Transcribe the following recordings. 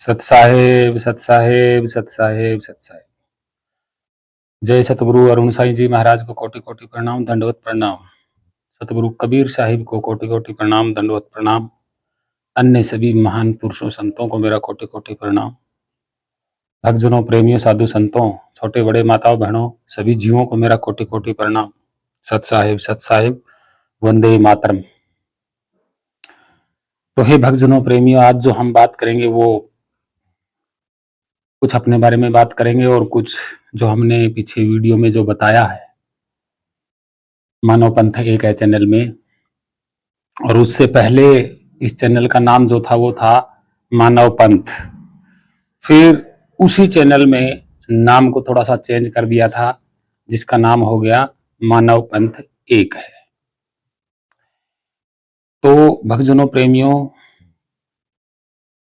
सतसाहेब सतसाहेब सतसाहेब सतसाहेब। जय सतगुरु अरुण साईं जी महाराज को कोटि कोटि प्रणाम, दंडवत प्रणाम। सतगुरु कबीर साहिब को कोटि कोटि प्रणाम, दंडवत प्रणाम। अन्य सभी महान पुरुषों संतों को मेरा कोटि कोटि प्रणाम। भक्तजनों, प्रेमियों, साधु संतों, छोटे बड़े, माताओं बहनों, सभी जीवों को मेरा कोटि कोटि प्रणाम। सतसाहेब सतसाहेब, वंदे मातरम। तो हे भक्तजनों, प्रेमियों, आज जो हम बात करेंगे वो कुछ अपने बारे में बात करेंगे और कुछ जो हमने पीछे वीडियो में जो बताया है मानव पंथ एक है चैनल में, और उससे पहले इस चैनल का नाम जो था वो था मानव पंथ। फिर उसी चैनल में नाम को थोड़ा सा चेंज कर दिया था, जिसका नाम हो गया मानव पंथ एक है। तो भक्तजनों, प्रेमियों,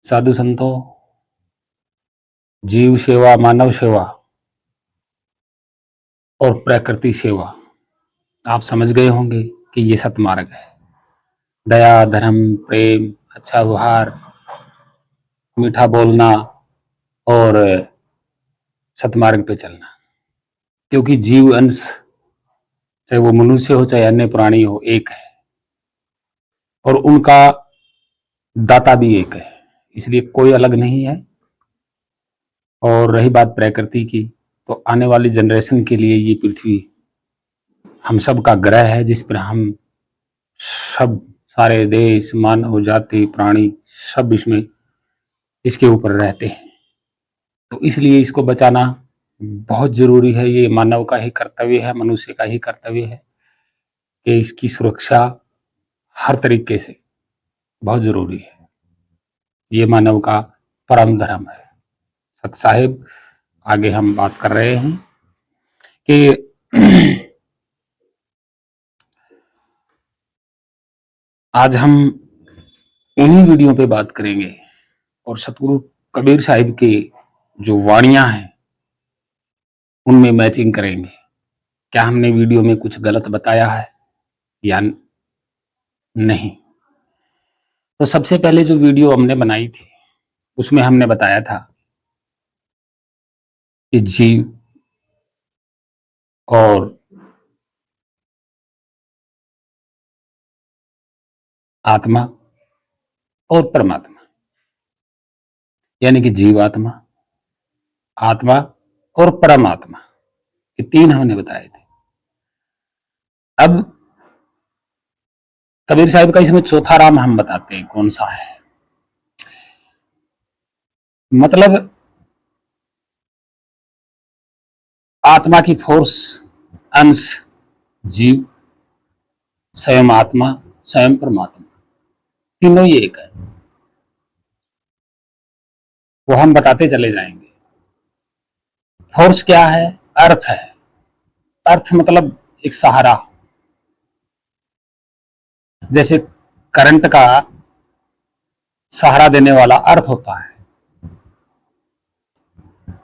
साधु संतों, जीव सेवा, मानव सेवा और प्रकृति सेवा, आप समझ गए होंगे कि ये सतमार्ग है। दया, धर्म, प्रेम, अच्छा व्यवहार, मीठा बोलना और सतमार्ग पे चलना। क्योंकि जीव अंश, चाहे वो मनुष्य हो चाहे अन्य प्राणी हो, एक है और उनका दाता भी एक है, इसलिए कोई अलग नहीं है। और रही बात प्रकृति की, तो आने वाली जनरेशन के लिए ये पृथ्वी हम सब का ग्रह है, जिस पर हम सब, सारे देश, मानव जाति, प्राणी सब इसमें इसके ऊपर रहते हैं। तो इसलिए इसको बचाना बहुत जरूरी है। ये मानव का ही कर्तव्य है, मनुष्य का ही कर्तव्य है कि इसकी सुरक्षा हर तरीके से बहुत जरूरी है। ये मानव का परम धर्म है। सतसाहिब, आगे हम बात कर रहे हैं कि आज हम इन्हीं वीडियो पे बात करेंगे और सतगुरु कबीर साहिब की जो वाणियां हैं उनमें मैचिंग करेंगे। क्या हमने वीडियो में कुछ गलत बताया है या नहीं? तो सबसे पहले जो वीडियो हमने बनाई थी उसमें हमने बताया था कि जीव और आत्मा और परमात्मा, यानी कि जीवात्मा, आत्मा और परमात्मा, ये तीन हमने बताए थे। अब कबीर साहिब का इसमें चौथा राम हम बताते हैं कौन सा है। मतलब आत्मा की फोर्स, अंश जीव, स्वयं आत्मा, स्वयं परमात्मा, तीनों ही एक है। वो हम बताते चले जाएंगे। फोर्स क्या है? अर्थ है। अर्थ मतलब एक सहारा। जैसे करंट का सहारा देने वाला अर्थ होता है।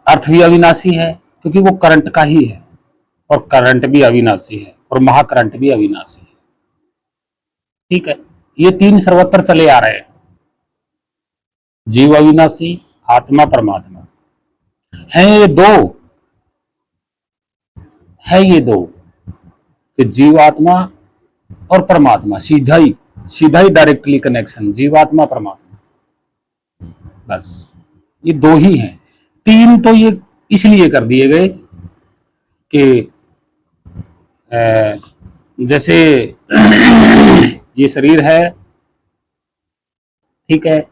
अर्थ भी अविनाशी है क्योंकि वो करंट का ही है, और करंट भी अविनाशी है, और महाकरंट भी अविनाशी है। ठीक है, ये तीन सर्वत्र चले आ रहे हैं, जीव अविनाशी, आत्मा परमात्मा। हैं ये दो, है ये दो कि जीवात्मा और परमात्मा, सीधा ही डायरेक्टली कनेक्शन, जीवात्मा परमात्मा, बस ये दो ही हैं। तीन तो ये इसलिए कर दिए गए कि जैसे ये शरीर है, ठीक है,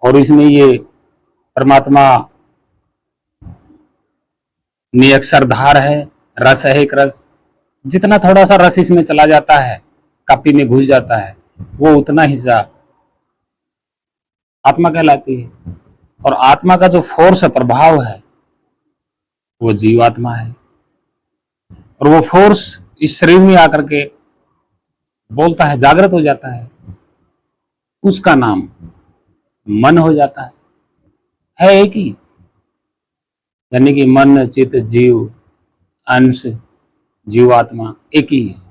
और इसमें ये परमात्मा नियक्षरधार है, रस है एक रस। जितना थोड़ा सा रस इसमें चला जाता है, कापी में घुस जाता है, वो उतना हिस्सा आत्मा कहलाती है। और आत्मा का जो फोर्स है, प्रभाव है, वो जीवात्मा है। और वो फोर्स इस शरीर में आकर के बोलता है, जागृत हो जाता है, उसका नाम मन हो जाता है एक ही। यानी कि मन, चित्त, जीव, अंश जीवात्मा एक ही है।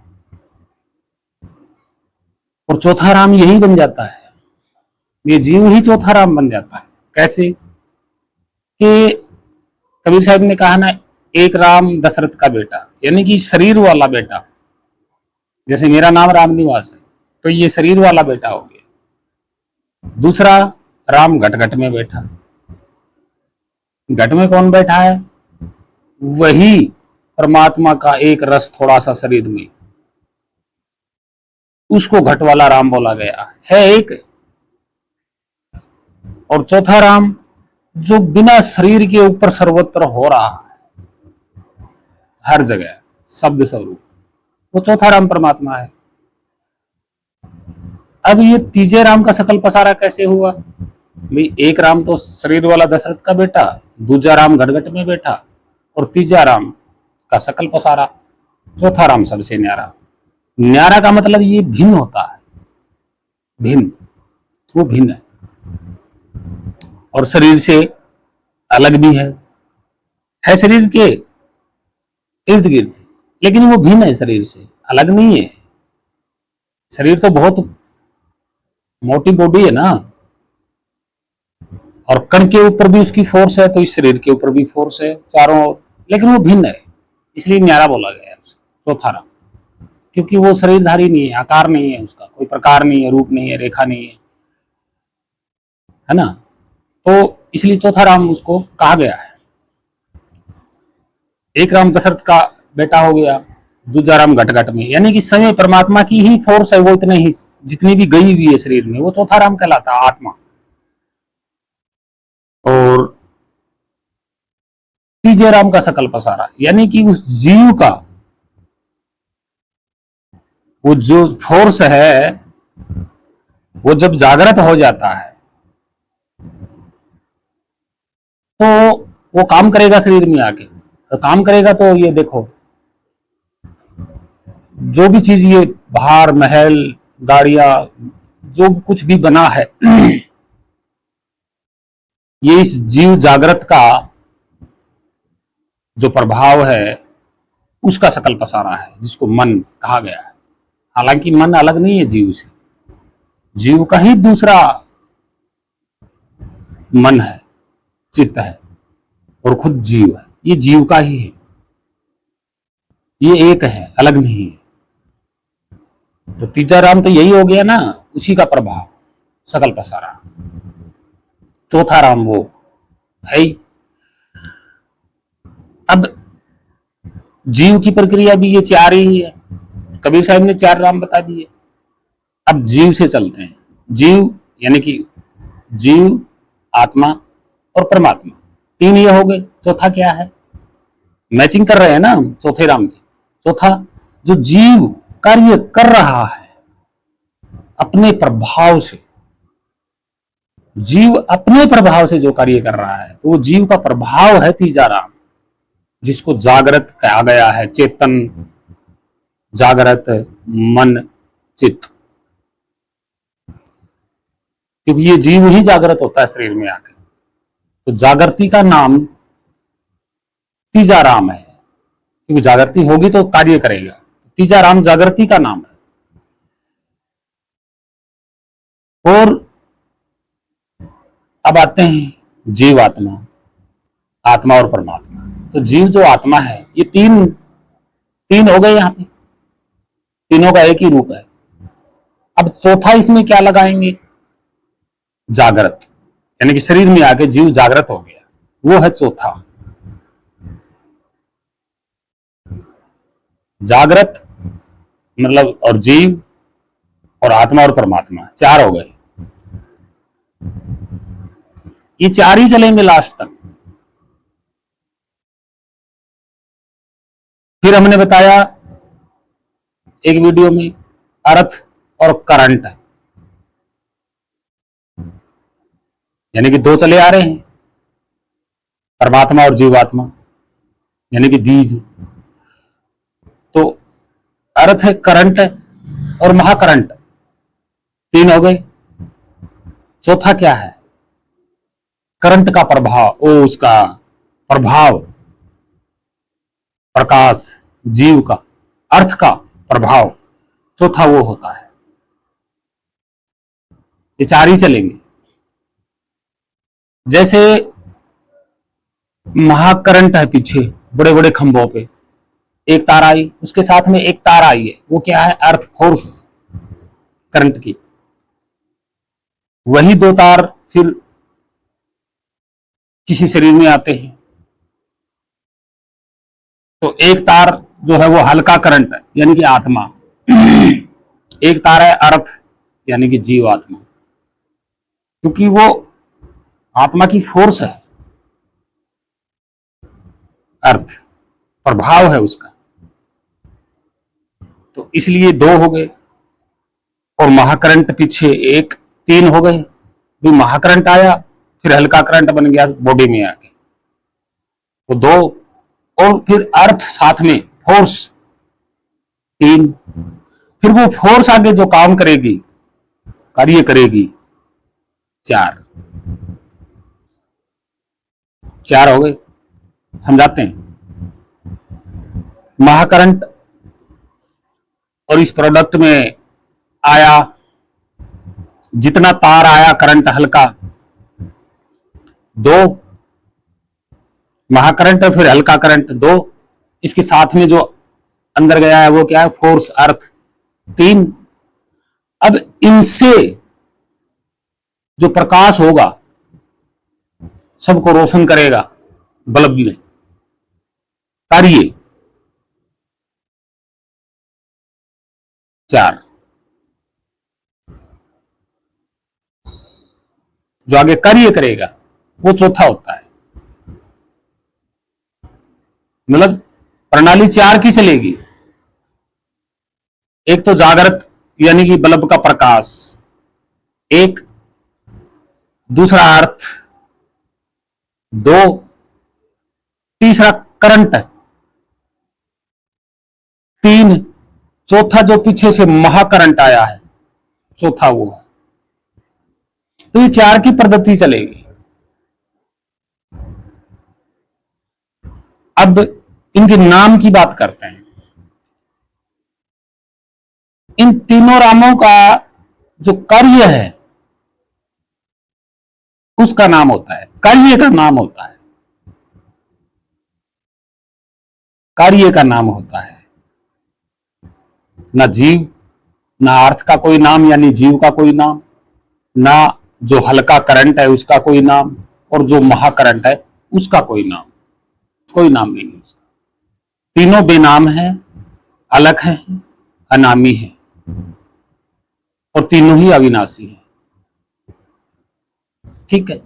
और चौथा राम यही बन जाता है, ये जीव ही चौथा राम बन जाता है। कैसे कि कबीर साहब ने कहा ना, एक राम दशरथ का बेटा, यानी कि शरीर वाला बेटा। जैसे मेरा नाम राम निवास है, तो ये शरीर वाला बेटा हो गया। दूसरा राम घट घट में बैठा। घट में कौन बैठा है? वही परमात्मा का एक रस थोड़ा सा शरीर में, उसको घट वाला राम बोला गया है एक। और चौथा राम जो बिना शरीर के ऊपर सर्वत्र हो रहा है, हर जगह शब्द स्वरूप, वो चौथा राम परमात्मा है। अब ये तीजे राम का सकल पसारा कैसे हुआ? भाई एक राम तो शरीर वाला दशरथ का बेटा, दूजा राम घटघट में बैठा, और तीजा राम का सकल पसारा, चौथा राम सबसे न्यारा। न्यारा का मतलब ये भिन्न होता है, भिन्न, वो भिन्न है और शरीर से अलग भी है शरीर के इर्द गिर्द, लेकिन वो भिन्न है, शरीर से अलग नहीं है। शरीर तो बहुत मोटी बॉडी है ना, और कण के ऊपर भी उसकी फोर्स है, तो इस शरीर के ऊपर भी फोर्स है चारों ओर, लेकिन वो भिन्न है, इसलिए न्यारा बोला गया है उसे, चौथा राम। क्योंकि वो शरीरधारी नहीं है, आकार नहीं है, उसका कोई प्रकार नहीं है, रूप नहीं है, रेखा नहीं है ना, तो इसलिए चौथा राम उसको कहा गया है। एक राम दशरथ का बेटा हो गया, दूजा राम घट घट में, यानी कि समय परमात्मा की ही फोर्स है, वो इतने ही जितनी भी गई हुई है शरीर में, वो चौथा राम कहलाता है, आत्मा। और तीजे राम का सकल पसारा, यानी कि उस जीव का वो जो फोर्स है, वो जब जागृत हो जाता है तो वो काम करेगा शरीर में आके। तो काम करेगा तो ये देखो, जो भी चीज ये बाहर महल गाड़ियां जो कुछ भी बना है ये इस जीव जागृत का जो प्रभाव है उसका सकल पसारा है, जिसको मन कहा गया है। हालांकि मन अलग नहीं है जीव से, जीव का ही दूसरा मन है, चित्त है, और खुद जीव है, ये जीव का ही है, ये एक है, अलग नहीं है। तो तीजा राम तो यही हो गया ना, उसी का प्रभाव, सकल पसारा। चौथा राम वो है ही। अब जीव की प्रक्रिया भी ये चार ही है, कबीर साहब ने चार राम बता दिए। अब जीव से चलते हैं। जीव यानी कि जीव, आत्मा और परमात्मा, तीन ये हो गए। चौथा क्या है? मैचिंग कर रहे हैं ना हम चौथे राम की। चौथा जो जीव कार्य कर रहा है अपने प्रभाव से, जीव अपने प्रभाव से जो कार्य कर रहा है, तो वो जीव का प्रभाव है तीजा राम, जिसको जागृत कहा गया है। चेतन, जागृत, मन, चित्त, क्योंकि ये जीव ही जागृत होता है शरीर में आके। तो जागृति का नाम तीजा राम है, क्योंकि जागृति होगी तो कार्य करेगा। तीजा राम जागृति का नाम है। और अब आते हैं जीव, आत्मा, आत्मा और परमात्मा। तो जीव जो आत्मा है, ये तीन तीन हो गए, यहाँ पे तीनों का एक ही रूप है। अब चौथा इसमें क्या लगाएंगे? जागृत, यानी कि शरीर में आके जीव जागृत हो गया, वो है चौथा। जागृत मतलब, और जीव और आत्मा और परमात्मा, चार हो गए। ये चार ही चलेंगे लास्ट तक। फिर हमने बताया एक वीडियो में अर्थ और करंट, यानी कि दो चले आ रहे हैं, परमात्मा और जीवात्मा, यानी कि बीज। तो अर्थ है, करंट है और महाकरंट, तीन हो गए। चौथा क्या है? करंट का प्रभाव, ओ उसका प्रभाव, प्रकाश, जीव का, अर्थ का प्रभाव, चौथा वो होता है। ये चार ही चलेंगे। जैसे महाकरंट है पीछे बड़े बड़े खंभों पे, एक तार आई, उसके साथ में एक तार आई है, वो क्या है? अर्थ फोर्स करंट की। वही दो तार फिर किसी शरीर में आते हैं, तो एक तार जो है वो हल्का करंट है, यानी कि आत्मा। एक तार है अर्थ, यानी कि जीव आत्मा, क्योंकि वो आत्मा की फोर्स है, अर्थ प्रभाव है उसका, तो इसलिए दो हो गए। और महाकरंट पीछे एक, तीन हो गए। भी महाकरंट आया, फिर हल्का करंट बन गया बॉडी में आके, तो दो। और फिर अर्थ साथ में फोर्स, तीन। फिर वो फोर्स आगे जो काम करेगी, कार्य करेगी, चार। चार हो गए। समझाते हैं। महाकरंट और इस प्रोडक्ट में आया, जितना तार आया करंट हल्का, दो। महाकरंट और फिर हल्का करंट, दो। इसके साथ में जो अंदर गया है वो क्या है? फोर्स, अर्थ, तीन। अब इनसे जो प्रकाश होगा सबको रोशन करेगा बल्ब में, कार्य, चार। जो आगे कार्य करेगा वो चौथा होता है। मतलब प्रणाली चार की चलेगी। एक तो जागृत यानी कि बल्ब का प्रकाश, एक, दूसरा अर्थ, दो, तीसरा करंट, तीन, चौथा जो पीछे से महाकरंट आया है, चौथा वो है। तो ये चार की पद्धति चलेगी। अब इनके नाम की बात करते हैं। इन तीनों रामों का जो कार्य है उसका नाम होता है, कार्य का नाम होता है, कार्य का नाम होता है। ना जीव, ना अर्थ का कोई नाम यानी जीव का कोई नाम, ना जो हल्का करंट है उसका कोई नाम, और जो महाकरंट है उसका कोई नाम, कोई नाम नहीं है उसका। तीनों बेनाम है, अलग है, अनामी है, और तीनों ही अविनाशी है। ठीक है।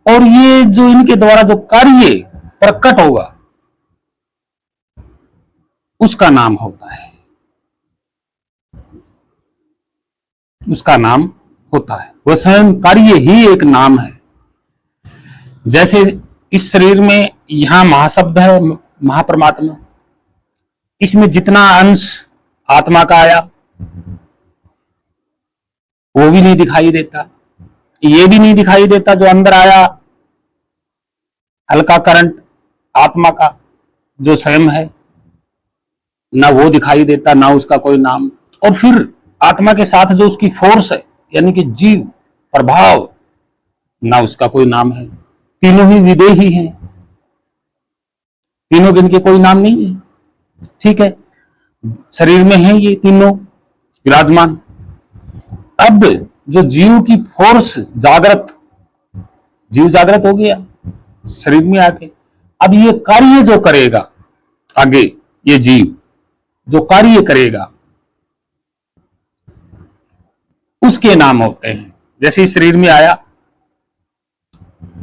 और ये जो इनके द्वारा जो कार्य प्रकट होगा उसका नाम होता है, उसका नाम होता है। वह स्वयं कार्य ही एक नाम है। जैसे इस शरीर में यहां महाशब्द है, महापरमात्मा, इसमें जितना अंश आत्मा का आया वो भी नहीं दिखाई देता, ये भी नहीं दिखाई देता जो अंदर आया हल्का करंट आत्मा का जो स्वयं है, ना वो दिखाई देता, ना उसका कोई नाम। और फिर आत्मा के साथ जो उसकी फोर्स है यानी कि जीव प्रभाव, ना उसका कोई नाम है। तीनों ही विदेही हैं, तीनों के कोई नाम नहीं है। ठीक है। शरीर में है ये तीनों विराजमान। अब जो जीव की फोर्स जागृत, जीव जागृत हो गया शरीर में आके, अब ये कार्य जो करेगा आगे, ये जीव जो कार्य करेगा उसके नाम होते हैं। जैसे इस शरीर में आया,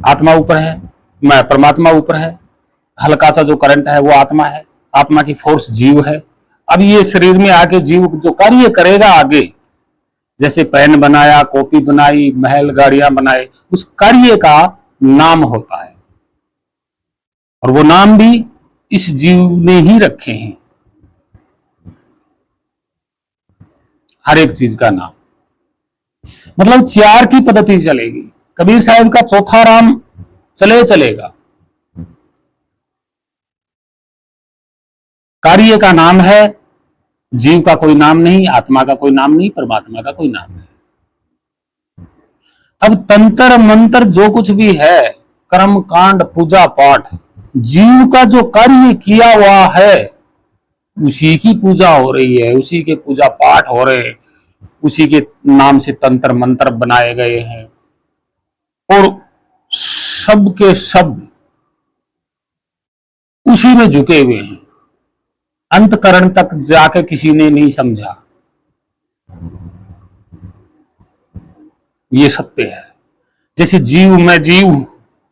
आत्मा ऊपर है, मैं परमात्मा ऊपर है, हल्का सा जो करंट है वो आत्मा है, आत्मा की फोर्स जीव है। अब ये शरीर में आके जीव जो कार्य करेगा आगे, जैसे पेन बनाया, कॉपी बनाई, महल गाड़ियां बनाए, उस कार्य का नाम होता है। और वो नाम भी इस जीव ने ही रखे हैं, हर एक चीज का नाम। मतलब चार की पद्धति चलेगी। कबीर साहब का चौथा राम चलेगा, कार्य का नाम है, जीव का कोई नाम नहीं, आत्मा का कोई नाम नहीं, परमात्मा का कोई नाम नहीं। अब तंत्र मंत्र जो कुछ भी है, कर्म कांड पूजा पाठ, जीव का जो कार्य किया हुआ है उसी की पूजा हो रही है, उसी के पूजा पाठ हो रहे हैं, उसी के नाम से तंत्र मंत्र बनाए गए हैं, और सब के सब उसी में झुके हुए हैं। अंतकरण तक जाके किसी ने नहीं समझा। ये सत्य है। जैसे जीव, मैं जीव हूं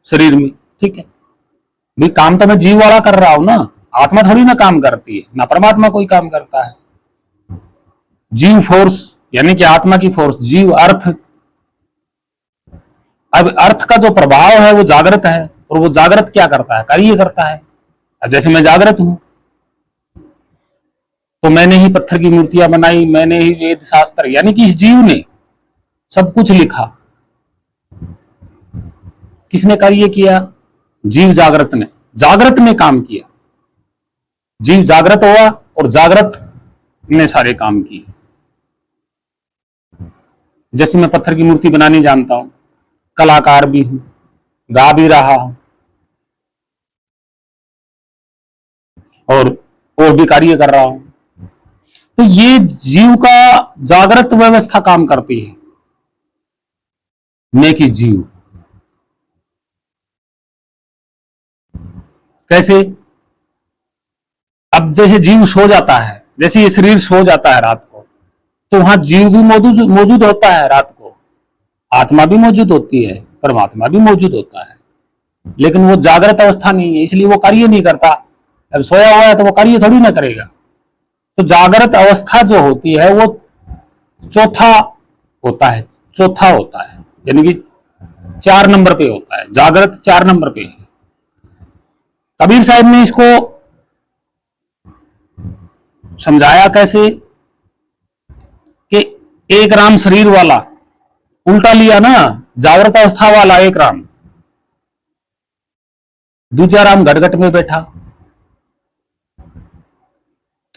शरीर में, ठीक है भाई, काम तो मैं जीव वाला कर रहा हूं ना, आत्मा थोड़ी ना काम करती है, ना परमात्मा कोई काम करता है। जीव फोर्स यानी कि आत्मा की फोर्स, जीव अर्थ। अब अर्थ का जो प्रभाव है वो जागृत है, और वो जागृत क्या करता है, कार्य करता है। अब जैसे मैं जागृत हूं तो मैंने ही पत्थर की मूर्तियां बनाई, मैंने ही वेद शास्त्र यानी कि इस जीव ने सब कुछ लिखा। किसने कार्य किया, जीव जागृत ने काम किया। जीव जागृत हुआ और जागृत ने सारे काम किए। जैसे मैं पत्थर की मूर्ति बनानी जानता हूं, कलाकार भी हूं, गा भी रहा हूं, और भी कार्य कर रहा हूं। तो ये जीव का जागृत व्यवस्था काम करती है, मैं कि जीव। कैसे, अब जैसे जीव सो जाता है, जैसे ये शरीर सो जाता है रात को, तो वहां जीव भी मौजूद होता है रात को, आत्मा भी मौजूद होती है, परमात्मा भी मौजूद होता है, लेकिन वो जागृत अवस्था नहीं है, इसलिए वो कार्य नहीं करता। अब सोया हुआ है तो वो कार्य थोड़ी ना करेगा। तो जागृत अवस्था जो होती है वो चौथा होता है, यानी कि 4 नंबर पे होता है, जागृत 4 नंबर पे है। कबीर साहब ने इसको समझाया कैसे कि एक राम शरीर वाला, उल्टा लिया ना, जागृत अवस्था वाला एक राम, दूसरा राम घटघट में बैठा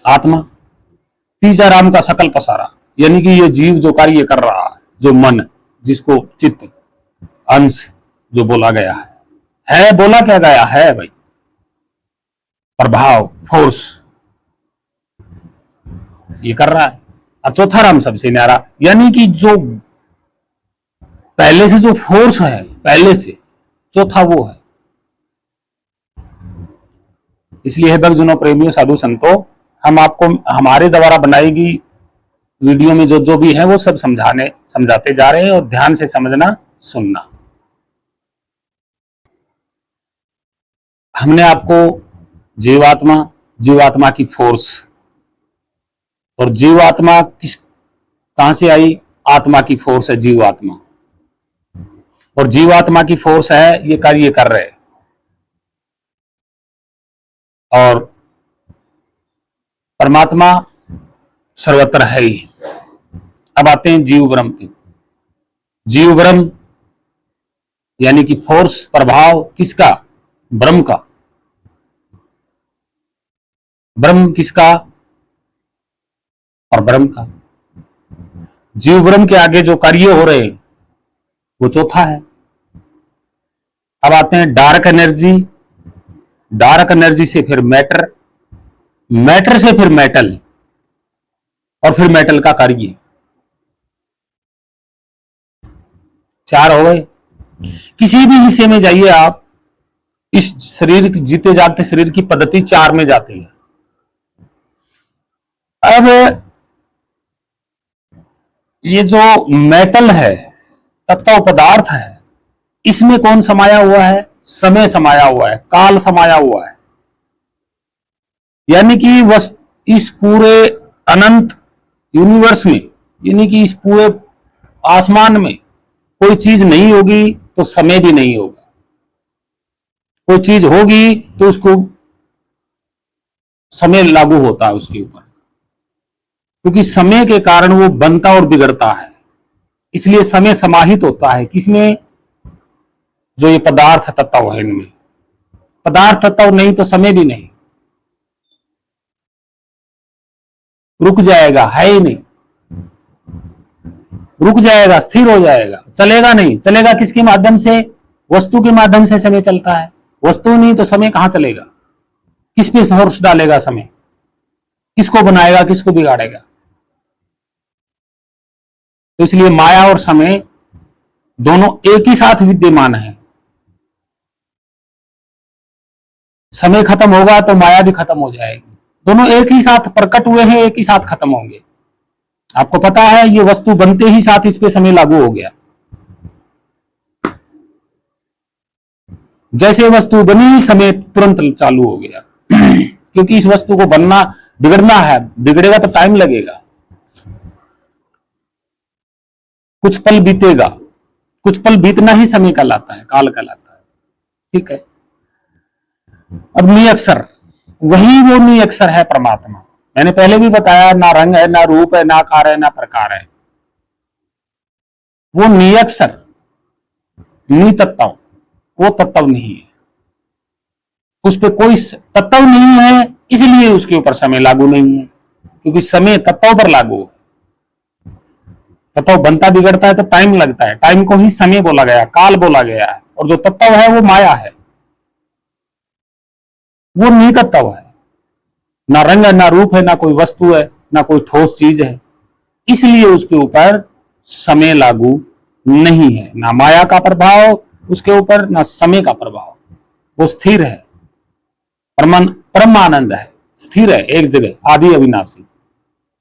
आत्मा, तीसरा राम का सकल पसारा, यानी कि ये जीव जो कार्य कर रहा है, जो मन, जिसको चित्त अंश जो बोला गया है बोला क्या गया है भाई, प्रभाव फोर्स ये कर रहा है। और चौथा राम सबसे न्यारा, यानी कि जो पहले से जो फोर्स है, पहले से चौथा वो है। इसलिए है भक्तजनों, प्रेमियों, साधु संतों, हम आपको हमारे द्वारा बनाई गई वीडियो में जो जो भी है वो सब समझाते जा रहे हैं, और ध्यान से समझना, सुनना। हमने आपको जीवात्मा की फोर्स, और जीवात्मा कहां से आई, आत्मा की फोर्स है जीवात्मा, और जीवात्मा की फोर्स है ये कार्य कर रहे, और परमात्मा सर्वत्र है ही। अब आते हैं जीव ब्रह्म पे। जीव ब्रह्म यानी कि फोर्स, प्रभाव किसका, ब्रह्म का। ब्रह्म किसका, और ब्रह्म का। जीव ब्रह्म के आगे जो कार्य हो रहे हैं वो चौथा है। अब आते हैं डार्क एनर्जी, डार्क एनर्जी से फिर मैटर, मैटर से फिर मेटल, और फिर मेटल का कार्य। 4 हो गए। किसी भी हिस्से में जाइए आप, इस शरीर जीते जागते शरीर की पद्धति 4 में जाती है। अब ये जो मेटल है, तत्व पदार्थ है, इसमें कौन समाया हुआ है, समय समाया हुआ है, काल समाया हुआ है। यानी कि इस पूरे अनंत यूनिवर्स में, यानी कि इस पूरे आसमान में कोई चीज नहीं होगी तो समय भी नहीं होगा, कोई चीज होगी तो उसको समय लागू होता है उसके ऊपर, क्योंकि समय के कारण वो बनता और बिगड़ता है। इसलिए समय समाहित होता है किसमें, जो ये पदार्थ तत्व है इनमें। पदार्थ तत्व नहीं तो समय भी नहीं। रुक जाएगा, है ही नहीं, रुक जाएगा, स्थिर हो जाएगा, चलेगा नहीं। चलेगा किसके माध्यम से? वस्तु के माध्यम से समय चलता है। वस्तु नहीं तो समय कहां चलेगा? किस पे फोर्स डालेगा समय? किसको बनाएगा, किसको बिगाड़ेगा? तो इसलिए माया और समय दोनों एक ही साथ विद्यमान है। समय खत्म होगा तो माया भी खत्म हो जाएगी। दोनों एक ही साथ प्रकट हुए हैं, एक ही साथ खत्म होंगे। आपको पता है ये वस्तु बनते ही साथ इस पे समय लागू हो गया। जैसे वस्तु बनी, समय तुरंत चालू हो गया क्योंकि इस वस्तु को बनना, बिगड़ना है, बिगड़ेगा तो टाइम लगेगा, कुछ पल बीतेगा। कुछ पल बीतना ही समय कहलाता है, काल कहलाता है। ठीक है। अब निअक्षर, वही वो निअक्षर है परमात्मा। मैंने पहले भी बताया, ना रंग है, ना रूप है, ना आकार है, ना प्रकार है। वो निअक्षर, नितत्व, वो तत्व नहीं है। उस पर कोई तत्व नहीं है, इसलिए उसके ऊपर समय लागू नहीं है, क्योंकि समय तत्व पर लागू है। तत्व बनता बिगड़ता है तो टाइम लगता है, टाइम को ही समय बोला गया, काल बोला गया है। और जो तत्व है वो माया है, वो नितत्व है। ना रंग है, ना रूप है, ना कोई वस्तु है, ना कोई ठोस चीज है, इसलिए उसके ऊपर समय लागू नहीं है। ना माया का प्रभाव उसके ऊपर, ना समय का प्रभाव। वो स्थिर है, परमानंद है, स्थिर है एक जगह, आदि अविनाशी।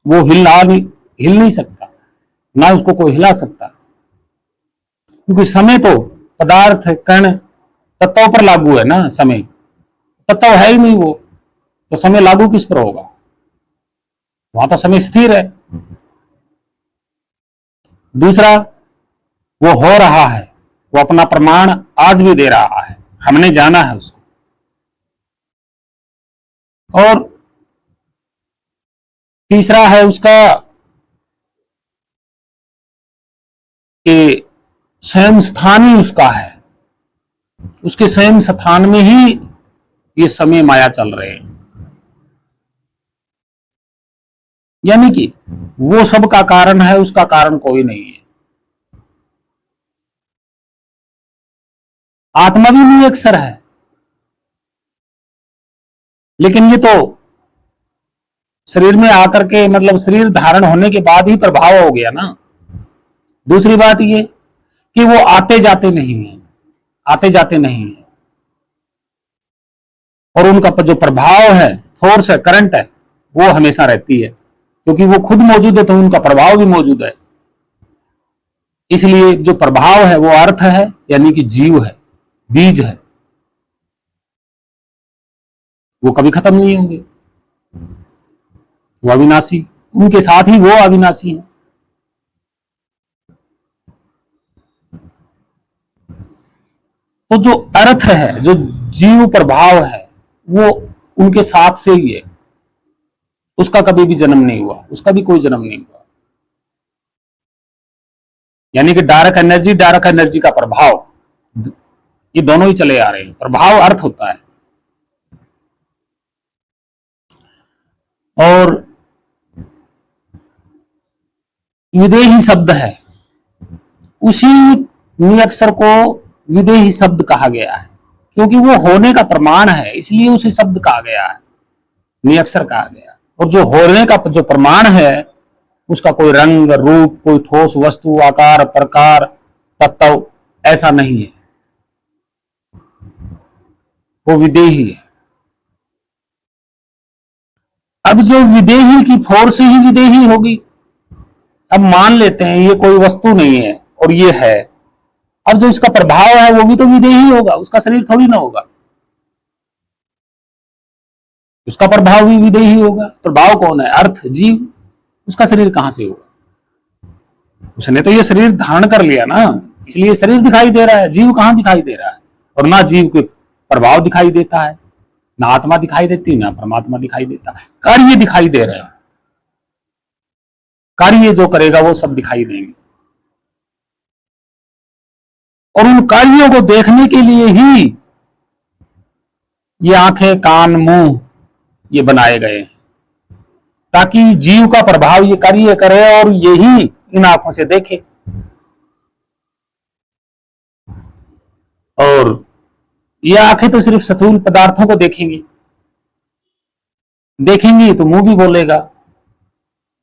वो हिल नहीं सकता, ना उसको कोई हिला सकता, क्योंकि समय तो पदार्थ, कण, तत्व पर लागू है ना। समय तत्व है ही नहीं वो, तो समय लागू किस पर होगा? वहां तो समय स्थिर है। दूसरा, वो हो रहा है, वो अपना प्रमाण आज भी दे रहा है, हमने जाना है उसको। और तीसरा है उसका कि स्वयं स्थान ही उसका है, उसके स्वयं स्थान में ही ये समय माया चल रहे हैं। यानी कि वो सब का कारण है, उसका कारण कोई नहीं है। आत्मा भी निरक्षर है, लेकिन ये तो शरीर में आकर के, मतलब शरीर धारण होने के बाद ही प्रभाव हो गया ना। दूसरी बात ये कि वो आते जाते नहीं है, आते जाते नहीं है, और उनका जो प्रभाव है, फोर्स है, करंट है, वो हमेशा रहती है, क्योंकि वो खुद मौजूद है तो उनका प्रभाव भी मौजूद है। इसलिए जो प्रभाव है वो अर्थ है, यानी कि जीव है, बीज है, वो कभी खत्म नहीं होंगे, वो अविनाशी, उनके साथ ही वो अविनाशी है। तो जो अर्थ है, जो जीव प्रभाव है, वो उनके साथ से ही है, उसका कभी भी जन्म नहीं हुआ, उसका भी कोई जन्म नहीं हुआ। यानी कि डायरेक्ट एनर्जी का प्रभाव, ये दोनों ही चले आ रहे हैं। प्रभाव अर्थ होता है। और विदेही शब्द है, उसी निअक्षर को विदेही शब्द कहा गया है, क्योंकि वो होने का प्रमाण है, इसलिए उसे शब्द कहा गया है, निअक्षर कहा गया। और जो होने का जो प्रमाण है, उसका कोई रंग, रूप, कोई ठोस वस्तु, आकार, प्रकार, तत्व ऐसा नहीं है, वो विदेही है। अब जो विदेही की फोर्स ही विदेही होगी। अब मान लेते हैं ये कोई वस्तु नहीं है और ये है, अब जो इसका प्रभाव है वो भी तो विदेही होगा, उसका शरीर थोड़ी ना होगा, उसका प्रभाव भी विदेही होगा। प्रभाव कौन है? अर्थ, जीव। उसका शरीर कहां से होगा? उसने तो ये शरीर धारण कर लिया ना, इसलिए शरीर दिखाई दे रहा है, जीव कहां दिखाई दे रहा है? और ना जीव के प्रभाव दिखाई देता है, ना आत्मा दिखाई देती, ना परमात्मा दिखाई देता। कार्य दिखाई दे रहे हैं, कार्य जो करेगा वो सब दिखाई देंगे। और उन कार्यों को देखने के लिए ही ये आंखें, कान, मुंह ये बनाए गए हैं। ताकि जीव का प्रभाव ये कार्य करे और यही इन आंखों से देखे। और ये आंखें तो सिर्फ स्थूल पदार्थों को देखेंगी, देखेंगी तो मुंह भी बोलेगा।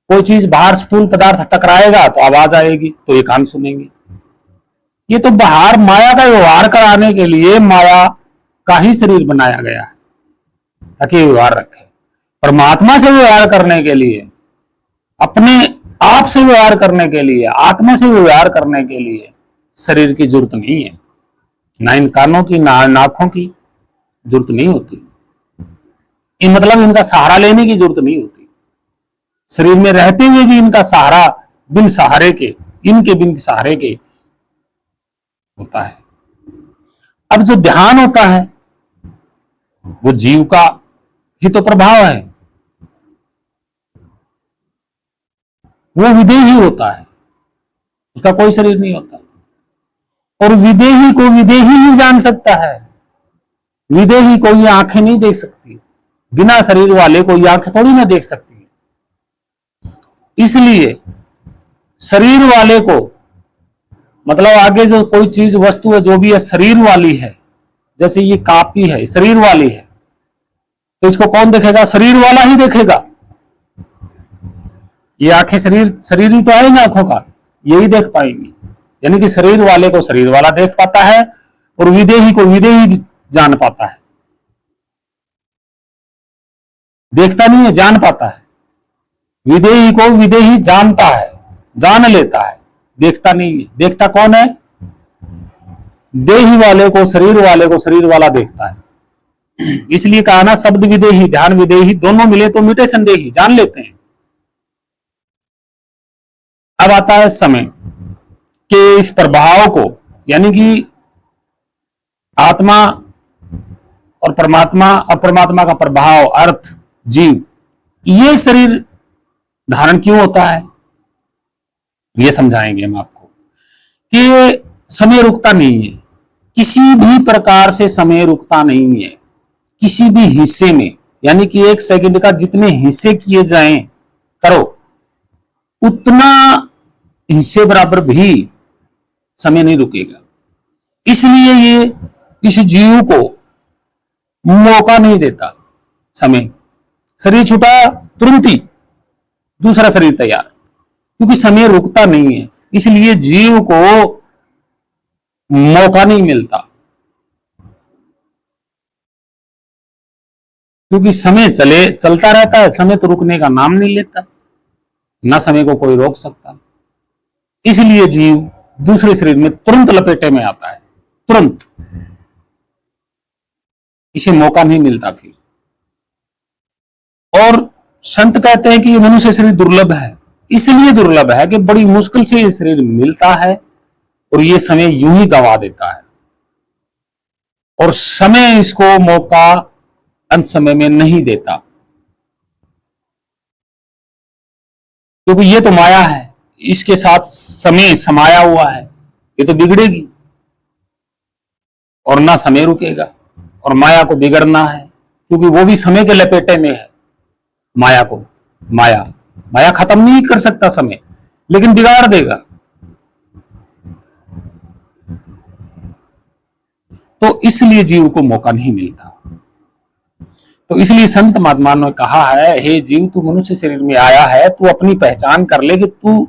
कोई चीज बाहर स्थूल पदार्थ टकराएगा तो आवाज आएगी, तो ये कान सुनेंगे। ये तो बाहर माया का व्यवहार कराने के लिए माया का ही शरीर बनाया गया है, ताकि व्यवहार रखे। परमात्मा से व्यवहार करने के लिए, अपने आप से व्यवहार करने के लिए, आत्मा से व्यवहार करने के लिए शरीर की जरूरत नहीं है। ना इन कानों की, ना नाकों की जरूरत नहीं होती। इन मतलब इनका सहारा लेने की जरूरत नहीं होती। शरीर में रहते हुए भी इनका सहारा बिन सहारे के, इनके बिन सहारे के होता है। अब जो ध्यान होता है वो जीव का ही तो प्रभाव है, वो विदेही होता है, उसका कोई शरीर नहीं होता। और विदेही को विदेही ही जान सकता है। विदेही को ये आंखें नहीं देख सकती, बिना शरीर वाले को ये आंखें थोड़ी ना देख सकती है। इसलिए शरीर वाले को, मतलब आगे जो कोई चीज वस्तु है जो भी है शरीर वाली है, जैसे ये कापी है शरीर वाली है, तो इसको कौन देखेगा? शरीर वाला ही देखेगा। ये आंखें शरीर ही तो है ना आंखों का, यही देख पाएंगी। यानी कि शरीर वाले को शरीर वाला देख पाता है और विदेही को विदेही जान पाता है। देखता नहीं है, जान पाता है। विदेही को विदेही जानता है, जान लेता है, देखता नहीं है। देखता कौन है? देही वाले को शरीर वाला देखता है। इसलिए कहा ना, शब्द विदेही ध्यान विदेही दोनों मिले तो मिटे संदेही, जान लेते हैं। अब आता है समय के इस प्रभाव को, यानी कि आत्मा और परमात्मा का प्रभाव, अर्थ, जीव, ये शरीर धारण क्यों होता है, ये समझाएंगे हम आपको। कि समय रुकता नहीं है, किसी भी प्रकार से समय रुकता नहीं है, किसी भी हिस्से में। यानी कि 1 सेकंड का जितने हिस्से किए जाएं करो, उतना हिस्से बराबर भी समय नहीं रुकेगा। इसलिए ये इस जीव को मौका नहीं देता समय। शरीर छूटा तुरंत ही दूसरा शरीर तैयार, क्योंकि समय रुकता नहीं है। इसलिए जीव को मौका नहीं मिलता, क्योंकि समय चलता रहता है। समय तो रुकने का नाम नहीं लेता, ना समय को कोई रोक सकता। इसलिए जीव दूसरे शरीर में तुरंत लपेटे में आता है, तुरंत। इसे मौका नहीं मिलता फिर। और संत कहते हैं कि ये मनुष्य शरीर दुर्लभ है। इसलिए दुर्लभ है कि बड़ी मुश्किल से ये शरीर मिलता है और ये समय यूं ही गवा देता है। और समय इसको मौका अंत समय में नहीं देता, क्योंकि ये तो माया है, इसके साथ समय समाया हुआ है, ये तो बिगड़ेगी और ना समय रुकेगा। और माया को बिगड़ना है, क्योंकि वो भी समय के लपेटे में है। माया खत्म नहीं कर सकता समय, लेकिन बिगाड़ देगा। तो इसलिए जीव को मौका नहीं मिलता। तो इसलिए संत महात्मा ने कहा है, हे जीव, तू मनुष्य शरीर में आया है, तू अपनी पहचान कर ले कि तू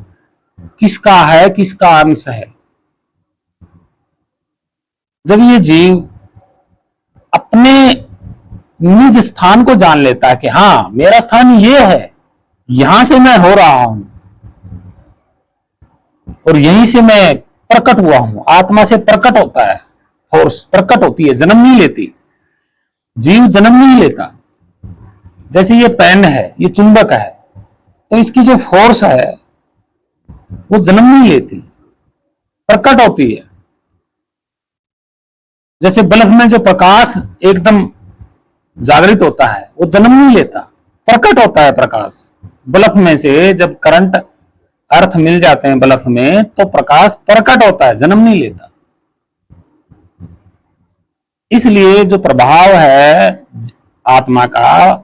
किसका है, किसका अंश है। जब ये जीव अपने निज स्थान को जान लेता है कि हाँ, मेरा स्थान ये है, यहां से मैं हो रहा हूं और यहीं से मैं प्रकट हुआ हूं। आत्मा से प्रकट होता है, फोर्स प्रकट होती है, जन्म नहीं लेती। जीव जन्म नहीं लेता। जैसे ये पेन है, ये चुंबक है, तो इसकी जो फोर्स है वो जन्म नहीं लेती, प्रकट होती है। जैसे बल्ब में जो प्रकाश एकदम जागृत होता है, वो जन्म नहीं लेता, प्रकट होता है प्रकाश। बल्ब में से जब करंट अर्थ मिल जाते हैं बल्ब में, तो प्रकाश प्रकट होता है, जन्म नहीं लेता। इसलिए जो प्रभाव है आत्मा का,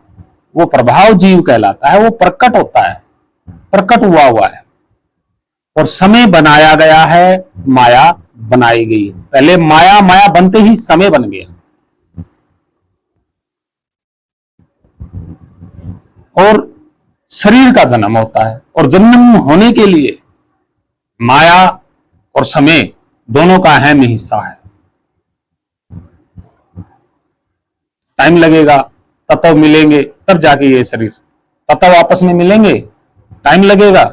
वो प्रभाव जीव कहलाता है, वो प्रकट होता है, प्रकट हुआ हुआ है। और समय बनाया गया है, माया बनाई गई है। पहले माया, माया बनते ही समय बन गया। और शरीर का जन्म होता है, और जन्म होने के लिए माया और समय दोनों का अहम हिस्सा है। टाइम लगेगा, तत्व मिलेंगे तब जाके ये शरीर, तत्व आपस में मिलेंगे, टाइम लगेगा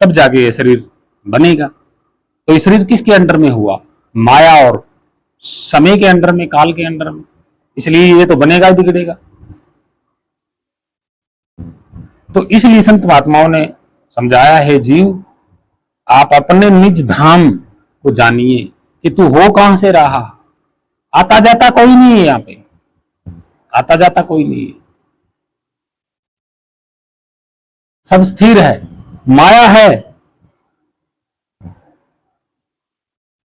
तब जाके ये शरीर बनेगा। तो ये शरीर किसके अंडर में हुआ? माया और समय के अंडर में, काल के अंडर में। इसलिए ये तो बनेगा, बिगड़ेगा। तो इसलिए संत महात्माओं ने समझाया है, जीव आप अपने निज धाम को जानिए कि तू हो कहां से रहा। आता जाता कोई नहीं है, यहां पे आता जाता कोई नहीं है, सब स्थिर है। माया है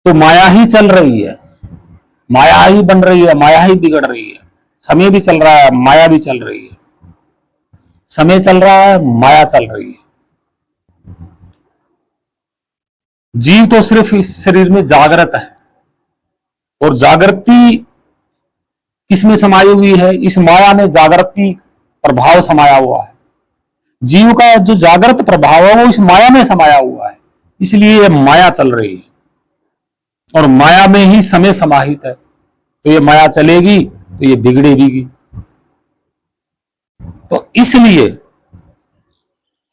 तो माया ही चल रही है, माया ही बन रही है, माया ही बिगड़ रही है। समय भी चल रहा है, माया भी चल रही है। समय चल रहा है, माया चल रही है। जीव तो सिर्फ इस शरीर में जागृत है, और जागृति किसमें समाई हुई है? इस माया में जागृति प्रभाव समाया हुआ है। जीव का जो जागृत प्रभाव है वो इस माया में समाया हुआ है, इसलिए ये माया चल रही है, और माया में ही समय समाहित है। तो ये माया चलेगी तो ये बिगड़ेगी। तो इसलिए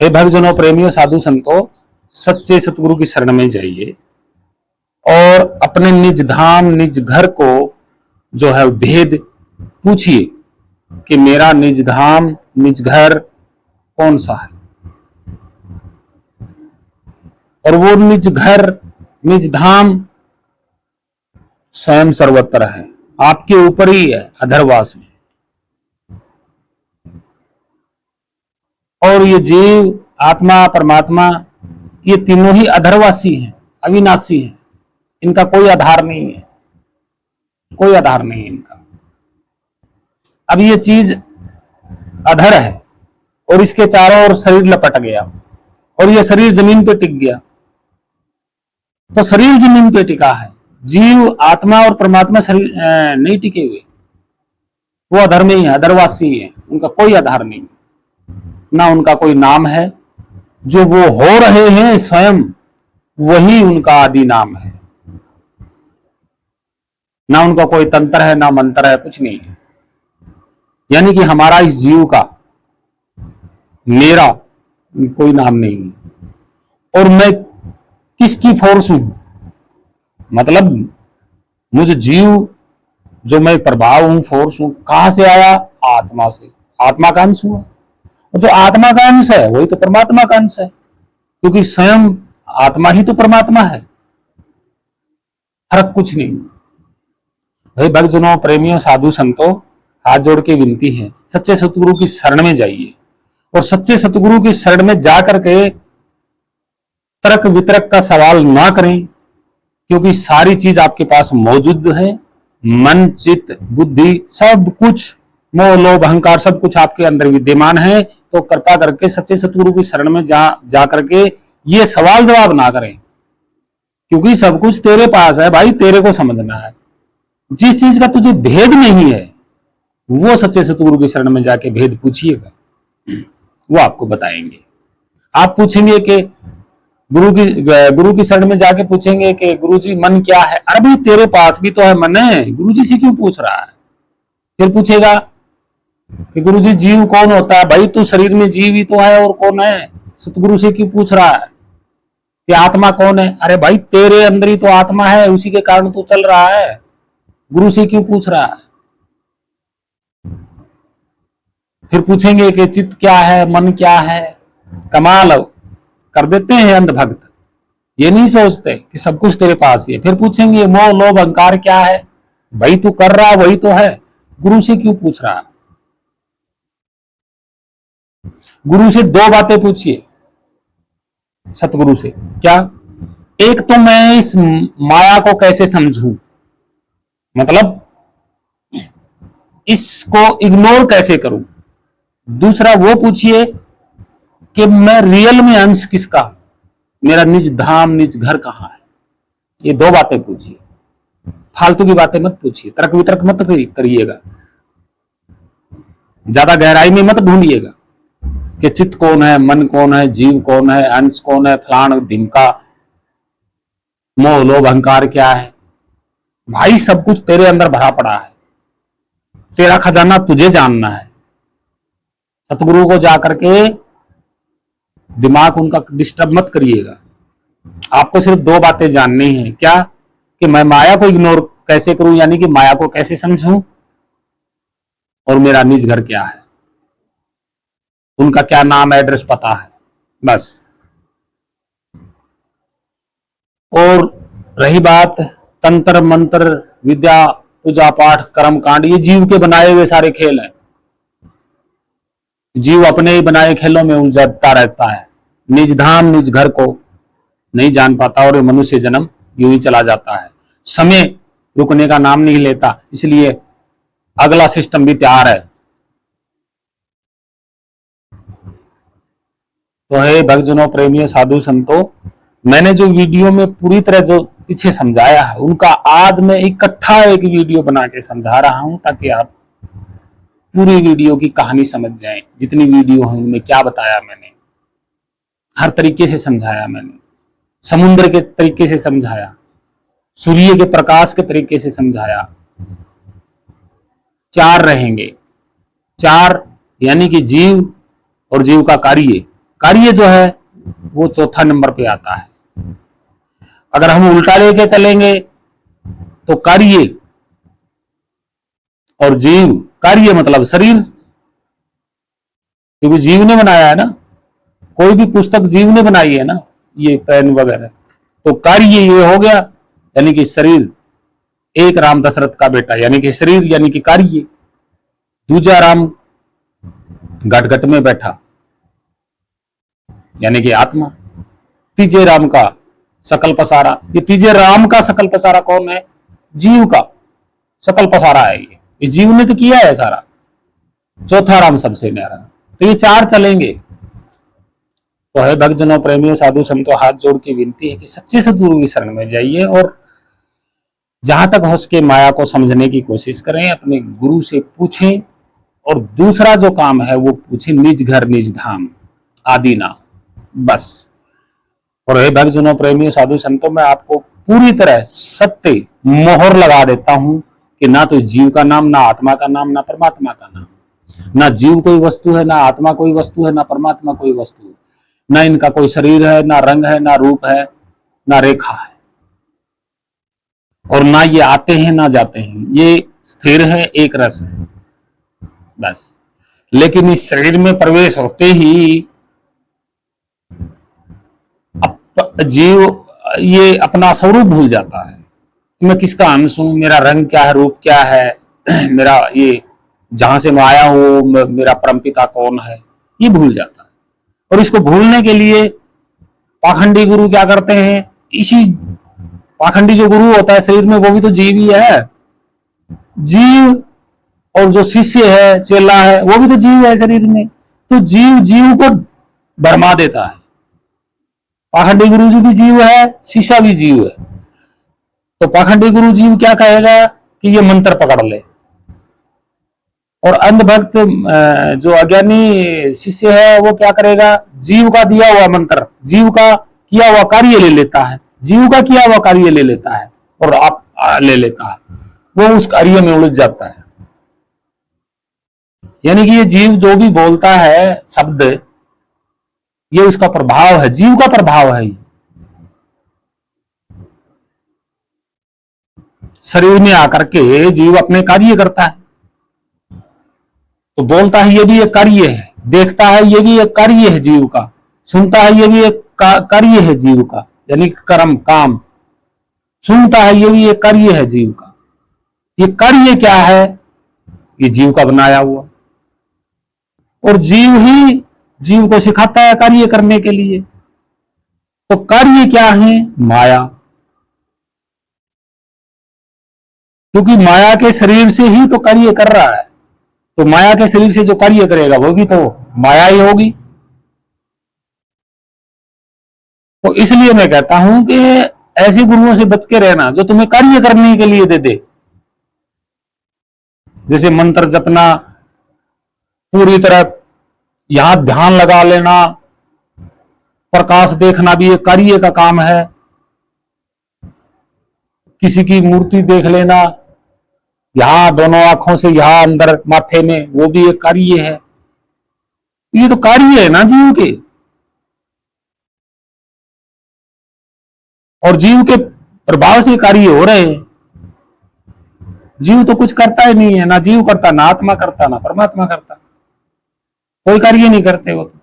हे भक्तजनों, प्रेमियों, साधु संतों, सच्चे सतगुरु की शरण में जाइए और अपने निज धाम, निज घर को जो है भेद पूछिए कि मेरा निज धाम, निज घर कौन सा है। और वो निज घर, निज धाम स्वयं सर्वत्र है, आपके ऊपर ही है, अधरवास में। और ये जीव, आत्मा, परमात्मा, ये तीनों ही अधरवासी हैं, अविनाशी हैं। इनका कोई आधार नहीं है, कोई आधार नहीं है इनका। अब ये चीज अधर है और इसके चारों ओर शरीर लपट गया, और ये शरीर जमीन पे टिक गया। तो शरीर जमीन पे टिका है, जीव, आत्मा और परमात्मा शरीर नहीं टिके हुए, वो अधर में ही है, अधरवासी है। उनका कोई आधार नहीं, ना उनका कोई नाम है। जो वो हो रहे हैं स्वयं, वही उनका आदि नाम है। ना उनका कोई तंत्र है, ना मंत्र है, कुछ नहीं है। यानी कि हमारा इस जीव का, मेरा कोई नाम नहीं है। और मैं किसकी फोर्स हूं? मतलब मुझे जीव, जो मैं प्रभाव हूं, फोर्स हूं, कहां से आया? आत्मा से। आत्मा का अंश हुआ, और जो आत्मा का अंश है वही तो परमात्मा का अंश है, क्योंकि स्वयं आत्मा ही तो परमात्मा है। फर्क कुछ नहीं। भाई भक्तजनों, प्रेमियों, साधु संतों, हाथ जोड़ के विनती है, सच्चे सतगुरु की शरण में जाइए। और सच्चे सतगुरु की शरण में जाकर के तर्क वितर्क का सवाल ना करें, क्योंकि सारी चीज आपके पास मौजूद है। मन, चित्त, बुद्धि, सब कुछ, मोह, लोभ, अहंकार, सब कुछ आपके अंदर विद्यमान है। तो कृपा करके सच्चे सतगुरु की शरण में जा करके ये सवाल जवाब ना करें, क्योंकि सब कुछ तेरे पास है भाई, तेरे को समझना है। जिस चीज का तुझे भेद नहीं है, वो सच्चे सतगुरु की शरण में जाके भेद पूछिएगा, वो आपको बताएंगे। आप पूछेंगे कि गुरु की शरण में जाके पूछेंगे कि गुरु जी मन क्या है? अरे भाई तेरे पास भी तो है मन है, गुरु जी से क्यों पूछ रहा है? फिर पूछेगा कि गुरु जी जीव कौन होता है? भाई तू शरीर में जीव ही तो है, और कौन है? सतगुरु से क्यों पूछ रहा है कि आत्मा कौन है? अरे भाई तेरे अंदर ही तो आत्मा है, उसी के कारण तू चल रहा है, गुरु से क्यों पूछ रहा है? फिर पूछेंगे कि चित्त क्या है, मन क्या है? कमाल कर देते हैं अंधभक्त, ये नहीं सोचते कि सब कुछ तेरे पास ही है। फिर पूछेंगे मोह, लोभ, अहंकार क्या है? भाई तू कर रहा वही तो है, गुरु से क्यों पूछ रहा है? गुरु से दो बातें पूछिए, सतगुरु से। क्या? एक तो मैं इस माया को कैसे समझूं, मतलब इसको इग्नोर कैसे करूं, दूसरा वो पूछिए कि मैं रियल में अंश किसका हूं, मेरा निज धाम निज घर कहां है। ये दो बातें पूछिए, फालतू की बातें मत पूछिए, तर्क वितर्क मत करिएगा, ज्यादा गहराई में मत ढूंढिएगा कि चित्त कौन है, मन कौन है, जीव कौन है, अंश कौन है, फलान ढिमका, मोह लोभ अहंकार क्या है। भाई सब कुछ तेरे अंदर भरा पड़ा है, तेरा खजाना तुझे जानना है। सतगुरु को जाकर के दिमाग उनका डिस्टर्ब मत करिएगा। आपको सिर्फ दो बातें जाननी है, क्या कि मैं माया को इग्नोर कैसे करूं, यानी कि माया को कैसे समझूं, और मेरा निज घर क्या है, उनका क्या नाम एड्रेस पता है, बस। और रही बात तंत्र मंत्र विद्या पूजा पाठ कर्म कांड, ये जीव के बनाए हुए सारे खेल हैं। जीव अपने ही बनाए खेलों में उलझता रहता है, निज धाम निज घर को नहीं जान पाता, और मनुष्य जन्म यूं ही चला जाता है। समय रुकने का नाम नहीं लेता, इसलिए अगला सिस्टम भी तैयार है। तो हे भक्तजनों, प्रेमियों, साधु संतों, मैंने जो वीडियो में पूरी तरह जो पीछे समझाया है, उनका आज मैं इकट्ठा एक वीडियो बना के समझा रहा हूं, ताकि आप पूरी वीडियो की कहानी समझ जाएं। जितनी वीडियो है उनमें क्या बताया मैंने, हर तरीके से समझाया मैंने, समुद्र के तरीके से समझाया, सूर्य के प्रकाश के तरीके से समझाया। चार रहेंगे, चार यानी कि जीव और जीव का कार्य, कार्य जो है वो चौथा नंबर पे आता है। अगर हम उल्टा लेके चलेंगे तो कार्य और जीव, कार्य मतलब शरीर, क्योंकि जीव ने बनाया है ना, कोई भी पुस्तक जीव ने बनाई है ना, ये पेन वगैरह, तो कार्य ये हो गया, यानी कि शरीर। एक राम दशरथ का बेटा यानी कि शरीर यानी कि कार्य, दूजा राम घट घट में बैठा यानी कि आत्मा, तीजे राम का सकल पसारा। ये तीजे राम का सकल पसारा कौन है? जीव का सकल पसारा है, ये जीव ने तो किया है सारा। चौथा राम सबसे न्यारा। तो ये चार चलेंगे। तो है भक्तजनों, प्रेमियों, साधु संतों, हाथ जोड़ के विनती है कि सच्चे सद्गुरु की शरण में जाइए और जहां तक हो सके माया को समझने की कोशिश करें, अपने गुरु से पूछें, और दूसरा जो काम है वो पूछें निज घर निज धाम आदि नाम, बस। और हे भक्तजनों, प्रेमियों, साधु संतों, मैं आपको पूरी तरह सत्य मोहर लगा देता हूं कि ना तो जीव का नाम, ना आत्मा का नाम, ना परमात्मा का नाम, ना जीव कोई वस्तु है, ना आत्मा कोई वस्तु है, ना परमात्मा कोई वस्तु है, ना इनका कोई शरीर है, ना रंग है, ना रूप है, ना रेखा है, और ना ये आते हैं ना जाते हैं, ये स्थिर है, एक रस है, बस। लेकिन इस शरीर में प्रवेश होते ही जीव ये अपना स्वरूप भूल जाता है कि मैं किसका अंश हूं, मेरा रंग क्या है, रूप क्या है, मेरा ये जहां से मैं आया हूं, मेरा परमपिता कौन है, ये भूल जाता है। और इसको भूलने के लिए पाखंडी गुरु क्या करते हैं, इसी पाखंडी जो गुरु होता है शरीर में, वो भी तो जीव ही है, जीव, और जो शिष्य है, चेला है, वो भी तो जीव है शरीर में। तो जीव जीव को भरमा देता है। पाखंडी गुरु जी भी जीव है, शिष्य भी जीव है। तो पाखंडी गुरु जीव क्या कहेगा कि ये मंत्र पकड़ ले, और अंधभक्त जो अज्ञानी शिष्य है वो क्या करेगा, जीव का दिया हुआ मंत्र, जीव का किया हुआ कार्य ले लेता है, जीव का किया हुआ कार्य ले लेता है और आप ले लेता है, वो उस कार्य में उलझ जाता है। यानी कि ये जीव जो भी बोलता है शब्द, ये उसका प्रभाव है, जीव का प्रभाव है। शरीर में आकर के जीव अपने कार्य करता है, तो बोलता है ये भी एक कार्य है, देखता है ये भी एक कार्य है जीव का, सुनता है ये भी एक कार्य है जीव का, यानी कर्म काम, सुनता है ये भी एक कार्य है जीव का। ये कार्य क्या है? ये जीव का बनाया हुआ, और जीव ही जीव को सिखाता है कार्य करने के लिए। तो कार्य क्या है? माया, क्योंकि माया के शरीर से ही तो कार्य कर रहा है। तो माया के शरीर से जो कार्य करेगा वो भी तो माया ही होगी। तो इसलिए मैं कहता हूं कि ऐसे गुरुओं से बच के रहना जो तुम्हें कार्य करने के लिए दे दे। जैसे मंत्र जपना, पूरी तरह यहां ध्यान लगा लेना, प्रकाश देखना भी एक कार्य का काम है। किसी की मूर्ति देख लेना, यहां दोनों आंखों से यहां अंदर माथे में, वो भी एक कार्य है। ये तो कार्य है ना जीव के, और जीव के प्रभाव से कार्य हो रहे हैं। जीव तो कुछ करता ही नहीं है, ना जीव करता, ना आत्मा करता, ना परमात्मा करता, कोई कार्य नहीं करते। वो तो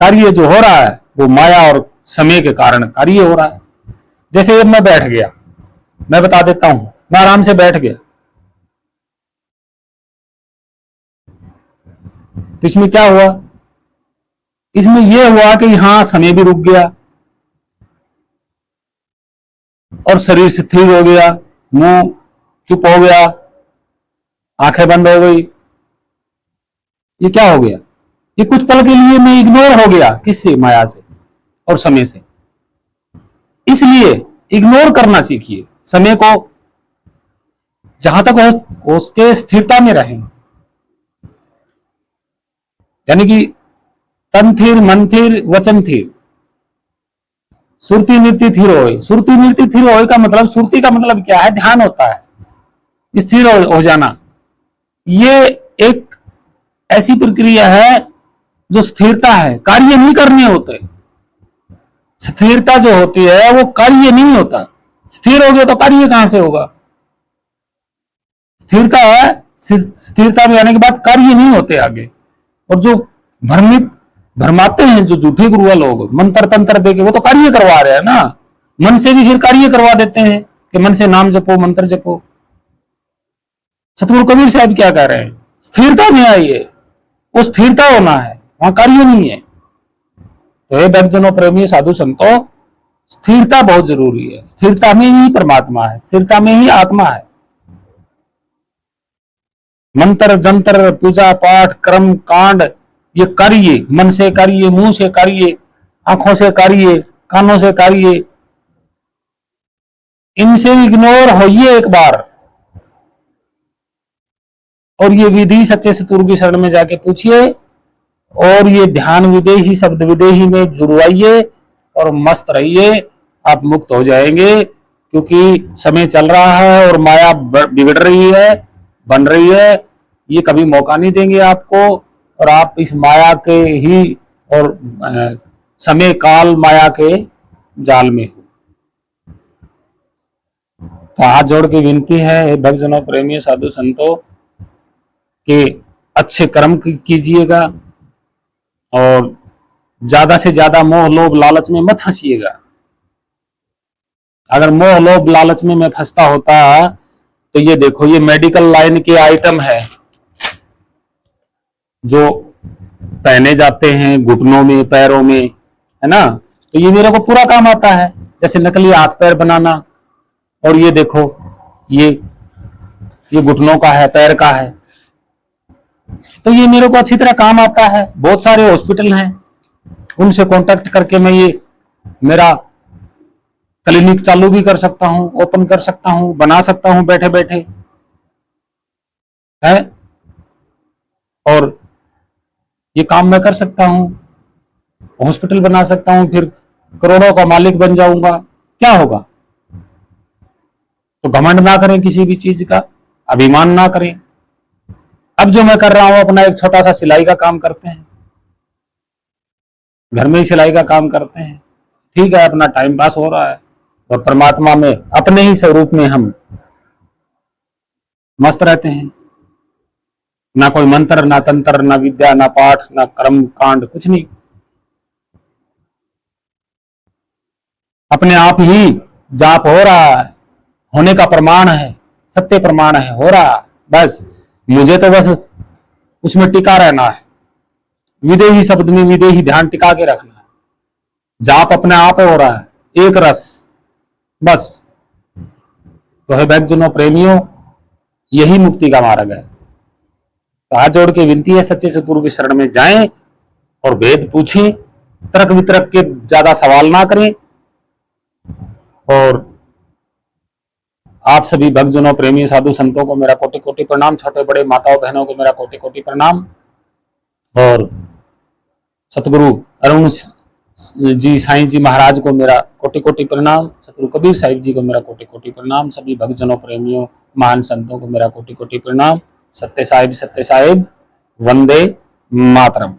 कार्य जो हो रहा है वो माया और समय के कारण कार्य हो रहा है। जैसे अब मैं बैठ गया, मैं बता देता हूं, मैं आराम से बैठ गया, तो इसमें क्या हुआ? इसमें यह हुआ कि यहां समय भी रुक गया और शरीर स्थिर हो गया, मुंह चुप हो गया, आंखें बंद हो गई। ये क्या हो गया? ये कुछ पल के लिए मैं इग्नोर हो गया। किससे? माया से और समय से। इसलिए इग्नोर करना सीखिए समय को, जहां तक हो उसके स्थिरता में रहें। यानी कि तन थिर, मन थिर, वचन थिर, सुरती नृत्य थिर होए। सुरती नृत्य थिर होए का मतलब, सुरती का मतलब क्या है? ध्यान होता है, स्थिर हो जाना। ये एक ऐसी प्रक्रिया है जो स्थिरता है, कार्य नहीं करने होते। स्थिरता जो होती है वो कार्य नहीं होता। स्थिर हो गया तो कार्य कहां से होगा? स्थिरता है, स्थिरता में आने के बाद कार्य नहीं होते आगे। और जो भ्रमित भरमाते हैं, जो झूठे गुरुआ लोग मंत्र तंत्र देके, वो तो कार्य करवा रहे हैं ना। मन से भी फिर कार्य करवा देते हैं कि मन से नाम जपो, मंत्र जपो। सतगुरु कबीर साहब क्या कह रहे हैं? स्थिरता में आइए, वो स्थिरता होना है, वहां कार्य नहीं है। तो हे भक्तजनों, प्रेमी, साधु संतों, स्थिरता बहुत जरूरी है। स्थिरता में ही परमात्मा है, स्थिरता में ही आत्मा है। मंत्र जंत्र, पूजा पाठ, कर्म कांड, ये कार्य, मन से कार्य, मुंह से कार्य, आंखों से कार्य, कानों से कार्य, इनसे इग्नोर होइए एक बार। और ये विधि सच्चे सतगुरु की शरण में जाके पूछिए, और ये ध्यान विदेही, शब्द विदेही में जुड़वाइए और मस्त रहिए। आप मुक्त हो जाएंगे, क्योंकि समय चल रहा है और माया बिगड़ रही है, बन रही है। ये कभी मौका नहीं देंगे आपको, और आप इस माया के ही और समय काल माया के जाल में हो। तो हाथ जोड़ के विनती है, भक्तजनों, प्रेमी, साधु संतों, कि अच्छे कर्म कीजिएगा और ज्यादा से ज्यादा मोह लोभ लालच में मत फंसिएगा। अगर मोह लोभ लालच में मैं फंसता होता तो ये देखो, ये मेडिकल लाइन के आइटम है जो पहने जाते हैं घुटनों में, पैरों में, है ना। तो ये मेरे को पूरा काम आता है, जैसे नकली हाथ पैर बनाना। और ये देखो, ये घुटनों का है, पैर का है, तो ये मेरे को अच्छी तरह काम आता है। बहुत सारे हॉस्पिटल हैं, उनसे कांटेक्ट करके मैं ये मेरा क्लिनिक चालू भी कर सकता हूं, ओपन कर सकता हूं, बना सकता हूं बैठे बैठे, है। और ये काम मैं कर सकता हूं, हॉस्पिटल बना सकता हूं, फिर करोड़ों का मालिक बन जाऊंगा। क्या होगा? तो घमंड ना करें किसी भी चीज का, अभिमान ना करें। अब जो मैं कर रहा हूं, अपना एक छोटा सा सिलाई का काम करते हैं, घर में ही सिलाई का काम करते हैं, ठीक है, अपना टाइम पास हो रहा है, और परमात्मा में अपने ही स्वरूप में हम मस्त रहते हैं। ना कोई मंत्र, ना तंत्र, ना विद्या, ना पाठ, ना कर्म कांड, कुछ नहीं। अपने आप ही जाप हो रहा है, होने का प्रमाण है, सत्य प्रमाण है, हो रहा। बस मुझे तो बस उसमें टिका रहना है, विदेही शब्द में विदेही ध्यान टिका के रखना है। जाप अपने आप हो रहा है, एक रस, बस। तो है भक्तजनों, प्रेमियों, यही मुक्ति का मार्ग है। तो हाथ जोड़ के विनती है, सच्चे सतगुरु की शरण में जाएं और वेद पूछें, तर्क वितर्क के ज्यादा सवाल ना करें। और आप सभी भक्तजनों, प्रेमी साधु संतों को मेरा कोटि कोटि प्रणाम, छोटे बड़े माताओं बहनों को मेरा कोटि कोटि प्रणाम। और सतगुरु अरुण जी साईं जी महाराज को मेरा कोटि कोटि प्रणाम। सतगुरु कबीर साहिब जी को मेरा कोटि कोटि प्रणाम। सभी भक्तजनों, प्रेमियों, महान संतों को मेरा कोटि कोटि प्रणाम। सत्य साहिब, सत्य साहिब, वंदे मातरम।